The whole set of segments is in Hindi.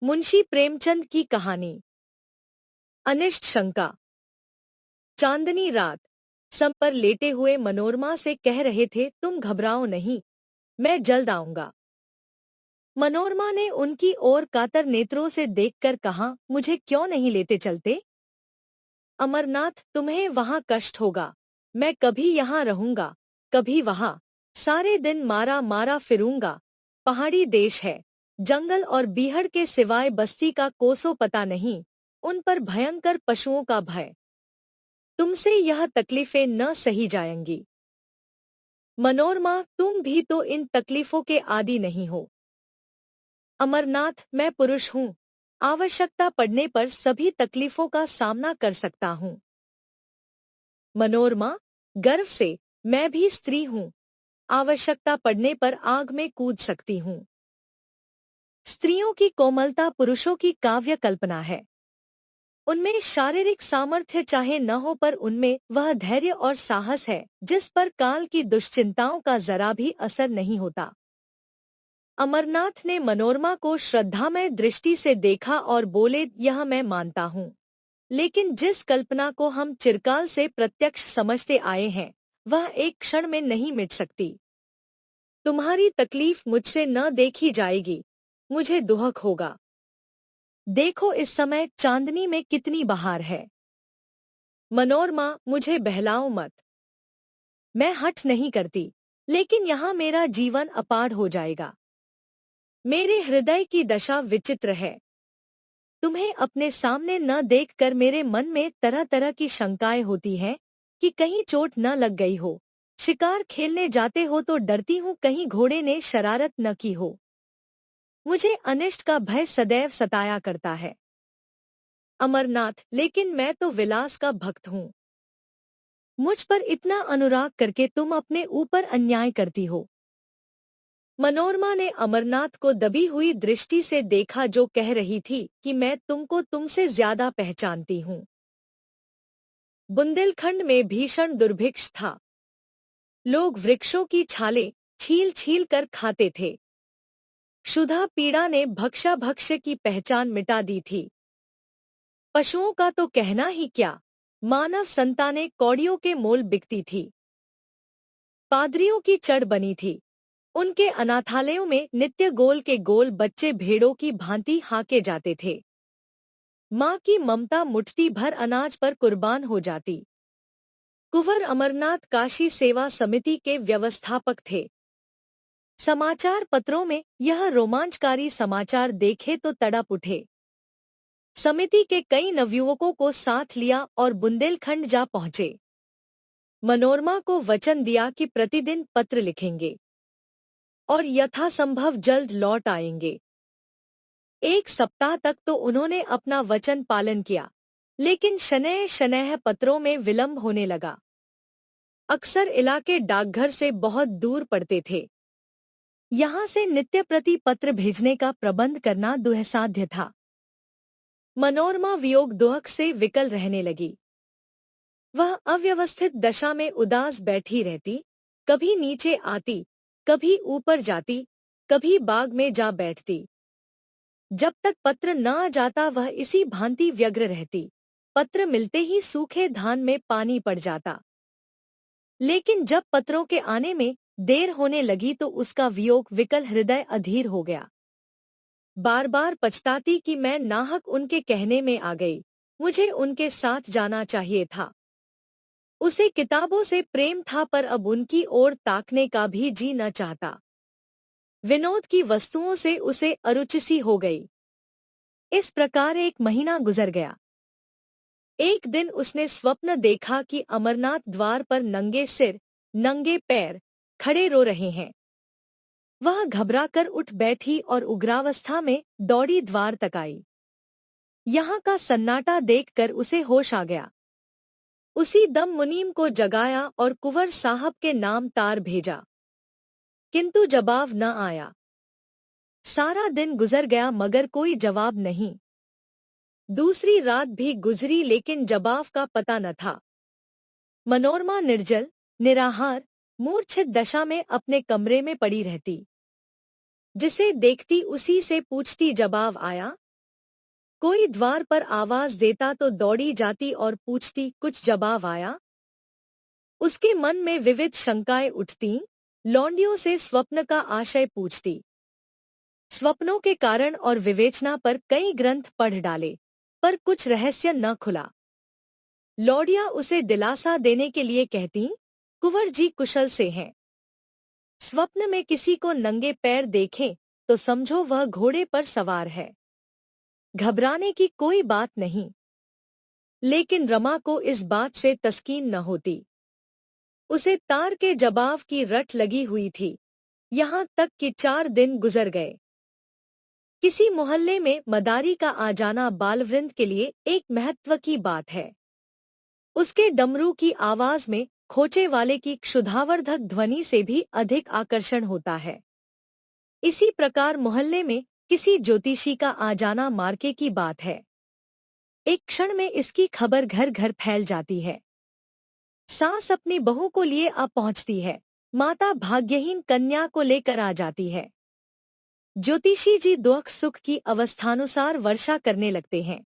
मुंशी प्रेमचंद की कहानी। अनिष्ट शंका। चांदनी रात सम पर लेटे हुए मनोरमा से कह रहे थे, तुम घबराओ नहीं, मैं जल्द आऊंगा। मनोरमा ने उनकी ओर कातर नेत्रों से देखकर कहा, मुझे क्यों नहीं लेते चलते? अमरनाथ, तुम्हें वहां कष्ट होगा, मैं कभी यहाँ रहूंगा, कभी वहां, सारे दिन मारा मारा फिरूंगा। पहाड़ी देश है, जंगल और बीहड़ के सिवाय बस्ती का कोसों पता नहीं, उन पर भयंकर पशुओं का भय। तुमसे यह तकलीफें न सही जाएंगी। मनोरमा, तुम भी तो इन तकलीफों के आदी नहीं हो। अमरनाथ, मैं पुरुष हूँ, आवश्यकता पड़ने पर सभी तकलीफों का सामना कर सकता हूँ। मनोरमा, गर्व से, मैं भी स्त्री हूँ, आवश्यकता पड़ने पर आग में कूद सकती हूँ। स्त्रियों की कोमलता पुरुषों की काव्य कल्पना है। उनमें शारीरिक सामर्थ्य चाहे न हो, पर उनमें वह धैर्य और साहस है जिस पर काल की दुश्चिंताओं का जरा भी असर नहीं होता। अमरनाथ ने मनोरमा को श्रद्धामय दृष्टि से देखा और बोले, यह मैं मानता हूँ, लेकिन जिस कल्पना को हम चिरकाल से प्रत्यक्ष समझते आए हैं, वह एक क्षण में नहीं मिट सकती। तुम्हारी तकलीफ मुझसे न देखी जाएगी, मुझे दुहक होगा। देखो इस समय चांदनी में कितनी बहार है। मनोरमा, मुझे बहलाओ मत, मैं हठ नहीं करती, लेकिन यहाँ मेरा जीवन अपार हो जाएगा। मेरे हृदय की दशा विचित्र है। तुम्हें अपने सामने न देखकर मेरे मन में तरह तरह की शंकाएं होती हैं कि कहीं चोट न लग गई हो। शिकार खेलने जाते हो तो डरती हूँ कहीं घोड़े ने शरारत न की हो। मुझे अनिष्ट का भय सदैव सताया करता है। अमरनाथ, लेकिन मैं तो विलास का भक्त हूँ। मुझ पर इतना अनुराग करके तुम अपने ऊपर अन्याय करती हो। मनोरमा ने अमरनाथ को दबी हुई दृष्टि से देखा, जो कह रही थी कि मैं तुमको तुमसे ज्यादा पहचानती हूँ। बुंदेलखंड में भीषण दुर्भिक्ष था। लोग वृक्षों की छालें छील छील कर खाते थे। क्षुधा पीड़ा ने भक्षा भक्ष्य की पहचान मिटा दी थी। पशुओं का तो कहना ही क्या, मानव संतानें कौड़ियों के मोल बिकती थी। पादरियों की चढ़ बनी थी। उनके अनाथालयों में नित्य गोल के गोल बच्चे भेड़ों की भांति हाके जाते थे। माँ की ममता मुट्ठी भर अनाज पर कुर्बान हो जाती। कुंवर अमरनाथ काशी सेवा समिति के व्यवस्थापक थे। समाचार पत्रों में यह रोमांचकारी समाचार देखे तो तड़प उठे। समिति के कई नवयुवकों को साथ लिया और बुंदेलखंड जा पहुंचे। मनोरमा को वचन दिया कि प्रतिदिन पत्र लिखेंगे और यथासंभव जल्द लौट आएंगे। एक सप्ताह तक तो उन्होंने अपना वचन पालन किया, लेकिन शनैः शनैः पत्रों में विलंब होने लगा। अक्सर इलाके डाकघर से बहुत दूर पड़ते थे। यहाँ से नित्य प्रति पत्र भेजने का प्रबंध करना दुस्साध्य था। मनोरमा वियोग दुहक से विकल रहने लगी। वह अव्यवस्थित दशा में उदास बैठी रहती, कभी नीचे आती, कभी ऊपर जाती, कभी बाग में जा बैठती। जब तक पत्र न आ जाता वह इसी भांति व्यग्र रहती। पत्र मिलते ही सूखे धान में पानी पड़ जाता। लेकिन जब पत्रों के आने में देर होने लगी तो उसका वियोग विकल हृदय अधीर हो गया। बार बार पछताती कि मैं नाहक उनके कहने में आ गई, मुझे उनके साथ जाना चाहिए था। उसे किताबों से प्रेम था, पर अब उनकी ओर ताकने का भी जी न चाहता। विनोद की वस्तुओं से उसे अरुचि सी हो गई। इस प्रकार एक महीना गुजर गया। एक दिन उसने स्वप्न देखा कि अमरनाथ द्वार पर नंगे सिर, नंगे पैर खड़े रो रहे हैं। वह घबराकर उठ बैठी और उग्रावस्था में दौड़ी द्वार तक आई। यहाँ का सन्नाटा देखकर उसे होश आ गया। उसी दम मुनीम को जगाया और कुंवर साहब के नाम तार भेजा, किंतु जवाब न आया। सारा दिन गुजर गया मगर कोई जवाब नहीं। दूसरी रात भी गुजरी लेकिन जवाब का पता न था। मनोरमा निर्जल, निराहार, मूर्छित दशा में अपने कमरे में पड़ी रहती। जिसे देखती उसी से पूछती, जवाब आया? कोई द्वार पर आवाज देता तो दौड़ी जाती और पूछती, कुछ जवाब आया? उसके मन में विविध शंकाएं उठतीं, लौंडियों से स्वप्न का आशय पूछती। स्वप्नों के कारण और विवेचना पर कई ग्रंथ पढ़ डाले, पर कुछ रहस्य न खुला। लौंडिया उसे दिलासा देने के लिए कहती, कुंवर जी कुशल से हैं। स्वप्न में किसी को नंगे पैर देखें तो समझो वह घोड़े पर सवार है। घबराने की कोई बात नहीं। लेकिन रमा को इस बात से तस्कीन न होती। उसे तार के जवाब की रट लगी हुई थी, यहाँ तक कि 4 दिन गुजर गए। किसी मोहल्ले में मदारी का आ जाना बालवृंद के लिए एक महत्व की बात है। उसके डमरू की आवाज में खोचे वाले की क्षुधावर्धक ध्वनि से भी अधिक आकर्षण होता है। इसी प्रकार मोहल्ले में किसी ज्योतिषी का आ जाना मार्के की बात है। एक क्षण में इसकी खबर घर घर फैल जाती है। सास अपनी बहू को लिए आ पहुंचती है, माता भाग्यहीन कन्या को लेकर आ जाती है। ज्योतिषी जी दुख सुख की अवस्थानुसार वर्षा करने लगते हैं।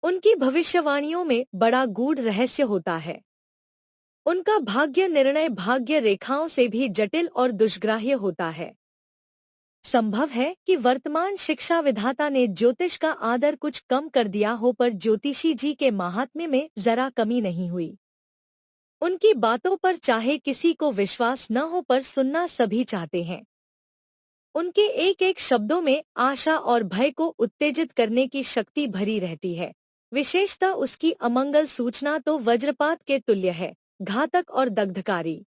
उनकी भविष्यवाणियों में बड़ा गूढ़ रहस्य होता है। उनका भाग्य निर्णय भाग्य रेखाओं से भी जटिल और दुष्ग्राह्य होता है। संभव है कि वर्तमान शिक्षा विधाता ने ज्योतिष का आदर कुछ कम कर दिया हो, पर ज्योतिषी जी के माहात्म्य में जरा कमी नहीं हुई। उनकी बातों पर चाहे किसी को विश्वास न हो, पर सुनना सभी चाहते हैं। उनके एक एक शब्दों में आशा और भय को उत्तेजित करने की शक्ति भरी रहती है। विशेषतः उसकी अमंगल सूचना तो वज्रपात के तुल्य है, घातक और दग्धकारी।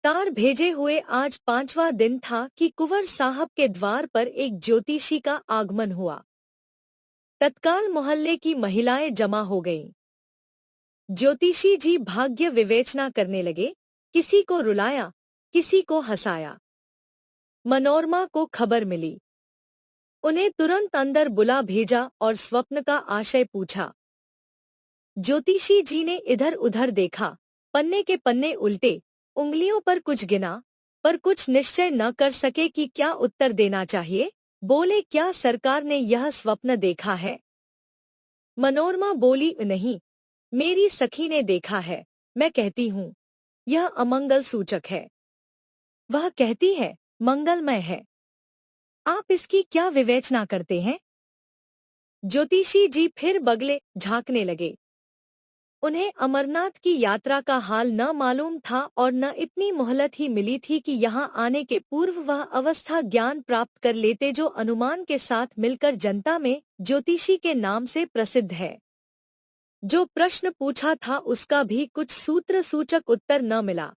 तार भेजे हुए आज 5वां दिन था कि कुंवर साहब के द्वार पर एक ज्योतिषी का आगमन हुआ। तत्काल मोहल्ले की महिलाएं जमा हो गईं। ज्योतिषी जी भाग्य विवेचना करने लगे, किसी को रुलाया, किसी को हंसाया। मनोरमा को खबर मिली। उन्हें तुरंत अंदर बुला भेजा और स्वप्न का आशय पूछा। ज्योतिषी जी ने इधर उधर देखा, पन्ने के पन्ने उल्टे, उंगलियों पर कुछ गिना, पर कुछ निश्चय न कर सके कि क्या उत्तर देना चाहिए। बोले, क्या सरकार ने यह स्वप्न देखा है? मनोरमा बोली, नहीं, मेरी सखी ने देखा है। मैं कहती हूँ, यह अमंगल सूचक है। वह कहती है, मंगलमय है। आप इसकी क्या विवेचना करते हैं? ज्योतिषी जी फिर बगले झांकने लगे। उन्हें अमरनाथ की यात्रा का हाल न मालूम था और न इतनी मोहलत ही मिली थी कि यहाँ आने के पूर्व वह अवस्था ज्ञान प्राप्त कर लेते जो अनुमान के साथ मिलकर जनता में ज्योतिषी के नाम से प्रसिद्ध है। जो प्रश्न पूछा था उसका भी कुछ सूत्र सूचक उत्तर न मिला।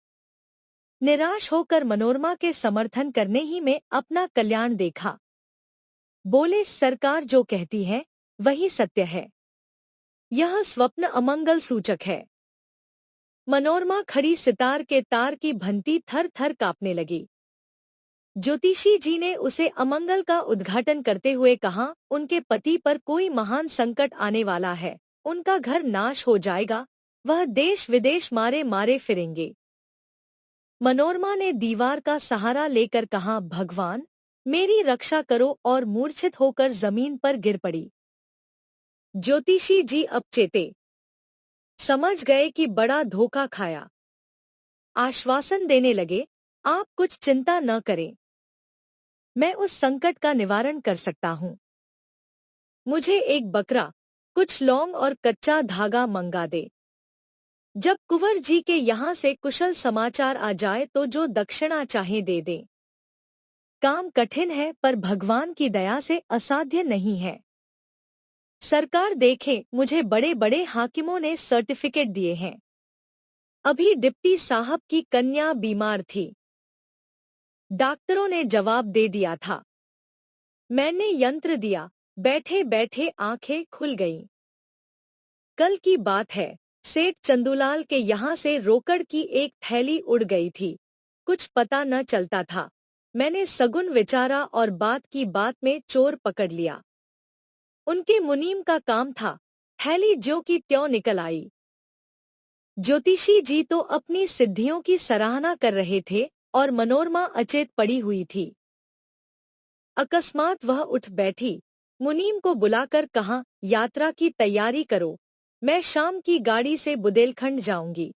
निराश होकर मनोरमा के समर्थन करने ही में अपना कल्याण देखा। बोले, सरकार जो कहती है वही सत्य है। यह स्वप्न अमंगल सूचक है। मनोरमा खड़ी सितार के तार की भंती थर थर कांपने लगी। ज्योतिषी जी ने उसे अमंगल का उद्घाटन करते हुए कहा, उनके पति पर कोई महान संकट आने वाला है, उनका घर नाश हो जाएगा, वह देश विदेश मारे मारे फिरेंगे। मनोरमा ने दीवार का सहारा लेकर कहा, भगवान मेरी रक्षा करो, और मूर्छित होकर जमीन पर गिर पड़ी। ज्योतिषी जी अब चेते, समझ गए कि बड़ा धोखा खाया। आश्वासन देने लगे, आप कुछ चिंता न करें, मैं उस संकट का निवारण कर सकता हूँ। मुझे एक बकरा, कुछ लौंग और कच्चा धागा मंगा दे। जब कुंवर जी के यहाँ से कुशल समाचार आ जाए तो जो दक्षिणा चाहे दे दें। काम कठिन है, पर भगवान की दया से असाध्य नहीं है। सरकार देखे, मुझे बड़े बड़े हाकिमों ने सर्टिफिकेट दिए हैं। अभी डिप्टी साहब की कन्या बीमार थी, डॉक्टरों ने जवाब दे दिया था। मैंने यंत्र दिया, बैठे बैठे आंखें खुल गईं। कल की बात है, सेठ चंदूलाल के यहाँ से रोकड़ की एक थैली उड़ गई थी। कुछ पता न चलता था। मैंने सगुन विचारा और बात की बात में चोर पकड़ लिया। उनके मुनीम का काम था, थैली ज्यों की त्यों निकल आई। ज्योतिषी जी तो अपनी सिद्धियों की सराहना कर रहे थे और मनोरमा अचेत पड़ी हुई थी। अकस्मात वह उठ बैठी, मुनीम को बुलाकर कहा, यात्रा की तैयारी करो, मैं शाम की गाड़ी से बुंदेलखंड जाऊंगी।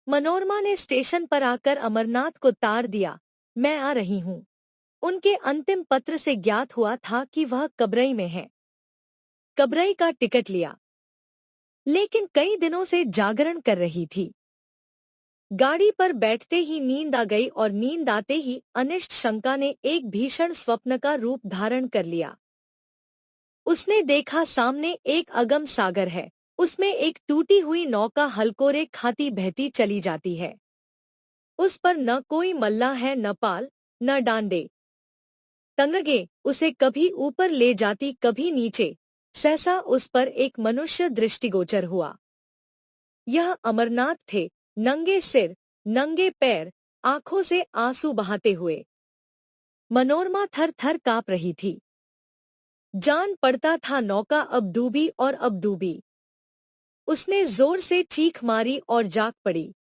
मनोरमा ने स्टेशन पर आकर अमरनाथ को तार दिया, मैं आ रही हूँ। उनके अंतिम पत्र से ज्ञात हुआ था कि वह कबरई में है। कबरई का टिकट लिया, लेकिन कई दिनों से जागरण कर रही थी। गाड़ी पर बैठते ही नींद आ गई और नींद आते ही अनिष्ट शंका ने एक भीषण स्वप्न का रूप धारण कर लिया। उसने देखा सामने एक अगम सागर है, उसमें एक टूटी हुई नौका हलकोरे खाती बहती चली जाती है। उस पर न कोई मल्ला है, न पाल, न डांडे तंगगे, उसे कभी ऊपर ले जाती कभी नीचे। सहसा उस पर एक मनुष्य दृष्टिगोचर हुआ। यह अमरनाथ थे, नंगे सिर, नंगे पैर, आंखों से आंसू बहाते हुए। मनोरमा थर थर कांप रही थी। जान पड़ता था नौका अब डूबी और अब डूबी। उसने जोर से चीख मारी और जाग पड़ी।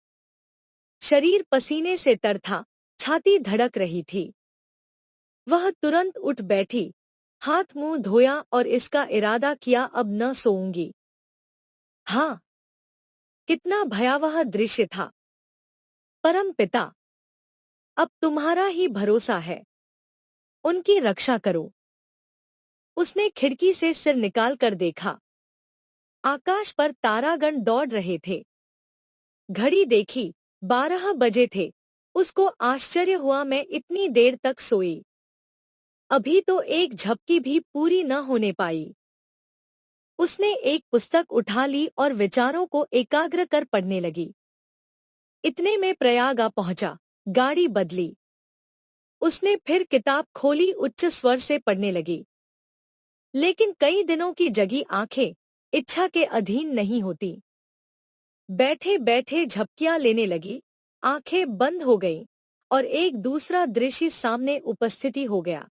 शरीर पसीने से तर था, छाती धड़क रही थी। वह तुरंत उठ बैठी, हाथ मुंह धोया और इसका इरादा किया, अब न सोऊंगी। हाँ, कितना भयावह दृश्य था। परम पिता, अब तुम्हारा ही भरोसा है, उनकी रक्षा करो। उसने खिड़की से सिर निकालकर देखा। आकाश पर तारागण दौड़ रहे थे। घड़ी देखी, 12 बजे थे। उसको आश्चर्य हुआ, मैं इतनी देर तक सोई, अभी तो एक झपकी भी पूरी न होने पाई। उसने एक पुस्तक उठा ली और विचारों को एकाग्र कर पढ़ने लगी। इतने में प्रयाग आ पहुंचा। गाड़ी बदली। उसने फिर किताब खोली, उच्च स्वर से पढ़ने लगी। लेकिन कई दिनों की जगी आंखें इच्छा के अधीन नहीं होती। बैठे बैठे झपकियां लेने लगी, आंखें बंद हो गईं और एक दूसरा दृश्य सामने उपस्थिति हो गया।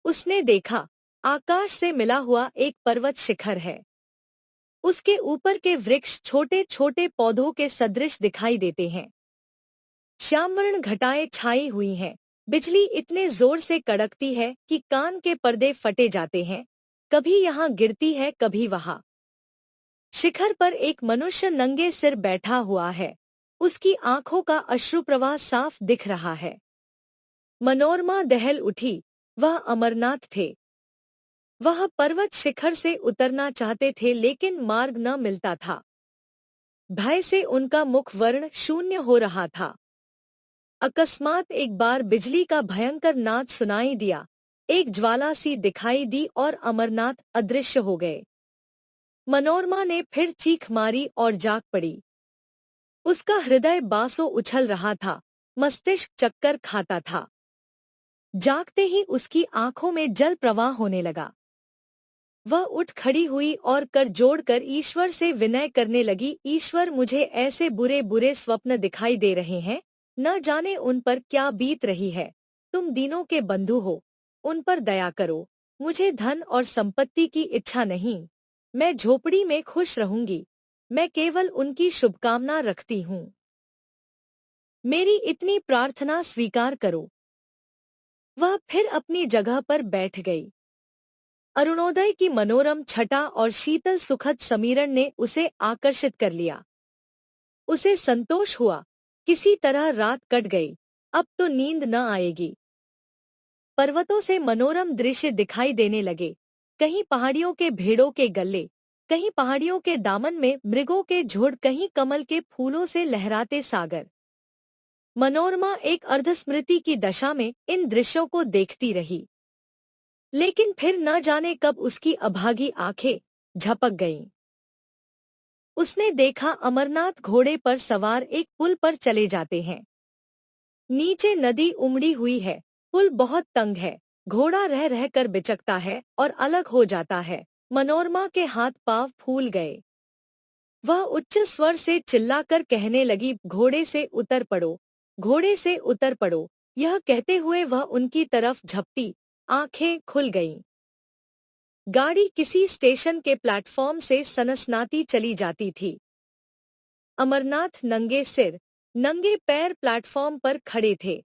उसने देखा, आकाश से मिला हुआ एक पर्वत शिखर है। उसके ऊपर के वृक्ष छोटे छोटे पौधों के सदृश दिखाई देते हैं। श्यामवर्ण घटाएं छाई हुई हैं। बिजली इतने जोर से कड़कती है कि कान के पर्दे फटे जाते हैं। कभी यहाँ गिरती है, कभी वहाँ। शिखर पर एक मनुष्य नंगे सिर बैठा हुआ है। उसकी आंखों का अश्रुप्रवाह साफ दिख रहा है। मनोरमा दहल उठी। वह अमरनाथ थे। वह पर्वत शिखर से उतरना चाहते थे, लेकिन मार्ग न मिलता था। भय से उनका मुख वर्ण शून्य हो रहा था। अकस्मात एक बार बिजली का भयंकर नाद सुनाई दिया। एक ज्वाला सी दिखाई दी और अमरनाथ अदृश्य हो गए। मनोरमा ने फिर चीख मारी और जाग पड़ी। उसका हृदय बासों उछल रहा था, मस्तिष्क चक्कर खाता था। जागते ही उसकी आंखों में जल प्रवाह होने लगा। वह उठ खड़ी हुई और कर जोड़कर ईश्वर से विनय करने लगी, ईश्वर, मुझे ऐसे बुरे बुरे स्वप्न दिखाई दे रहे हैं, न जाने उन पर क्या बीत रही है। तुम दीनों के बंधु हो, उन पर दया करो। मुझे धन और संपत्ति की इच्छा नहीं, मैं झोपड़ी में खुश रहूंगी। मैं केवल उनकी शुभकामना रखती हूँ। मेरी इतनी प्रार्थना स्वीकार करो। वह फिर अपनी जगह पर बैठ गई। अरुणोदय की मनोरम छटा और शीतल सुखद समीरण ने उसे आकर्षित कर लिया। उसे संतोष हुआ, किसी तरह रात कट गई, अब तो नींद न आएगी। पर्वतों से मनोरम दृश्य दिखाई देने लगे। कहीं पहाड़ियों के भेड़ों के गल्ले, कहीं पहाड़ियों के दामन में मृगों के झुंड, कहीं कमल के फूलों से लहराते सागर। मनोरमा एक अर्धस्मृति की दशा में इन दृश्यों को देखती रही। लेकिन फिर न जाने कब उसकी अभागी आंखें झपक गईं। उसने देखा, अमरनाथ घोड़े पर सवार एक पुल पर चले जाते हैं। नीचे नदी उमड़ी हुई है, पुल बहुत तंग है, घोड़ा रह रहकर बिचकता है और अलग हो जाता है। मनोरमा के हाथ पांव फूल गए। वह उच्च स्वर से चिल्लाकर कहने लगी, घोड़े से उतर पड़ो, घोड़े से उतर पड़ो। यह कहते हुए वह उनकी तरफ झपटी, आंखें खुल गईं। गाड़ी किसी स्टेशन के प्लेटफॉर्म से सनसनाती चली जाती थी। अमरनाथ नंगे सिर, नंगे पैर प्लेटफॉर्म पर खड़े थे।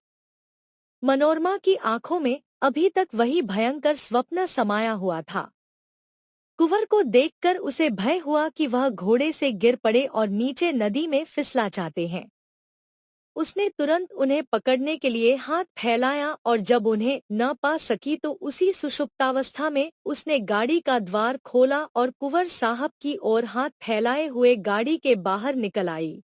मनोरमा की आंखों में अभी तक वही भयंकर स्वप्न समाया हुआ था। कुंवर को देखकर उसे भय हुआ कि वह घोड़े से गिर पड़े और नीचे नदी में फिसला चाहते हैं। उसने तुरंत उन्हें पकड़ने के लिए हाथ फैलाया और जब उन्हें न पा सकी तो उसी सुषुप्तावस्था में उसने गाड़ी का द्वार खोला और कुंवर साहब की ओर हाथ फैलाए हुए गाड़ी के बाहर निकल आई।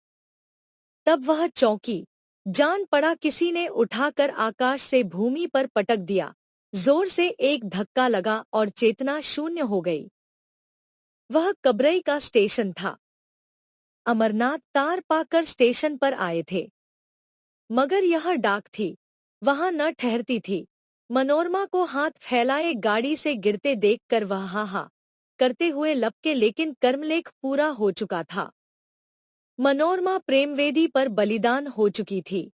तब वह चौंकी, जान पड़ा किसी ने उठाकर आकाश से भूमि पर पटक दिया। जोर से एक धक्का लगा और चेतना शून्य हो गई। वह कबरई का स्टेशन था। अमरनाथ तार पाकर स्टेशन पर आए थे, मगर यह डाक थी, वहां न ठहरती थी। मनोरमा को हाथ फैलाए गाड़ी से गिरते देखकर वह हा हा करते हुए लपके, लेकिन कर्मलेख पूरा हो चुका था। मनोरमा प्रेमवेदी पर बलिदान हो चुकी थी।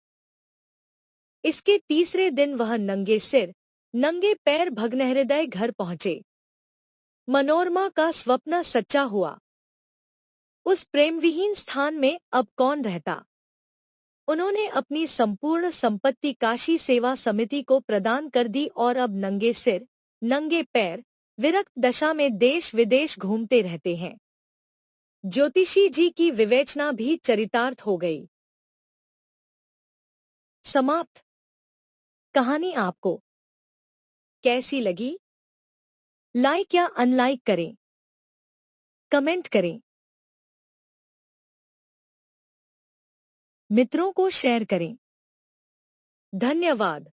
इसके तीसरे दिन वह नंगे सिर नंगे पैर भग्नहृदय घर पहुंचे। मनोरमा का स्वप्न सच्चा हुआ। उस प्रेमविहीन स्थान में अब कौन रहता? उन्होंने अपनी संपूर्ण संपत्ति काशी सेवा समिति को प्रदान कर दी और अब नंगे सिर नंगे पैर विरक्त दशा में देश विदेश घूमते रहते हैं। ज्योतिषी जी की विवेचना भी चरितार्थ हो गई। समाप्त। कहानी आपको कैसी लगी? लाइक या अनलाइक करें, कमेंट करें, मित्रों को शेयर करें। धन्यवाद।